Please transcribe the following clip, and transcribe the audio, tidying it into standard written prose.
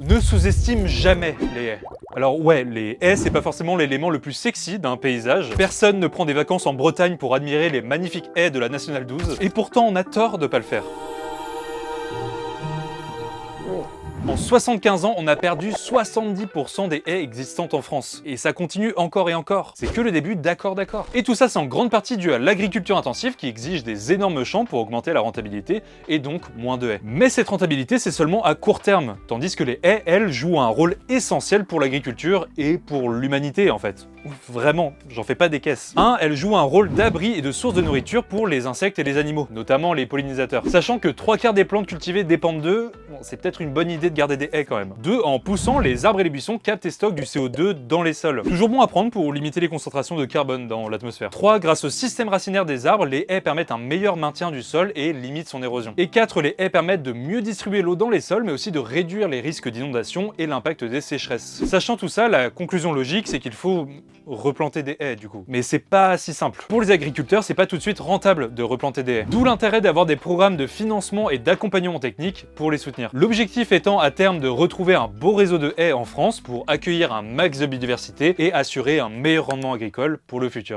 Ne sous-estime jamais les haies. Alors ouais, les haies, c'est pas forcément l'élément le plus sexy d'un paysage. Personne ne prend des vacances en Bretagne pour admirer les magnifiques haies de la Nationale 12, et pourtant on a tort de pas le faire. En 75 ans, on a perdu 70% des haies existantes en France. Et ça continue encore et encore. C'est que le début, d'accord. Et tout ça, c'est en grande partie dû à l'agriculture intensive qui exige des énormes champs pour augmenter la rentabilité et donc moins de haies. Mais cette rentabilité, c'est seulement à court terme. Tandis que les haies, elles, jouent un rôle essentiel pour l'agriculture et pour l'humanité en fait. Vraiment, j'en fais pas des caisses. Elles jouent un rôle d'abri et de source de nourriture pour les insectes et les animaux, notamment les pollinisateurs. Sachant que 3/4 des plantes cultivées dépendent d'eux, c'est peut-être une bonne idée de garder des haies quand même. 2, en poussant, les arbres et les buissons captent et stockent du CO2 dans les sols. Toujours bon à prendre pour limiter les concentrations de carbone dans l'atmosphère. 3, grâce au système racinaire des arbres, les haies permettent un meilleur maintien du sol et limitent son érosion. Et 4, les haies permettent de mieux distribuer l'eau dans les sols, mais aussi de réduire les risques d'inondation et l'impact des sécheresses. Sachant tout ça, la conclusion logique, c'est qu'il faut replanter des haies du coup. Mais c'est pas si simple. Pour les agriculteurs, c'est pas tout de suite rentable de replanter des haies. D'où l'intérêt d'avoir des programmes de financement et d'accompagnement technique pour les soutenir. L'objectif étant à terme de retrouver un beau réseau de haies en France pour accueillir un max de biodiversité et assurer un meilleur rendement agricole pour le futur.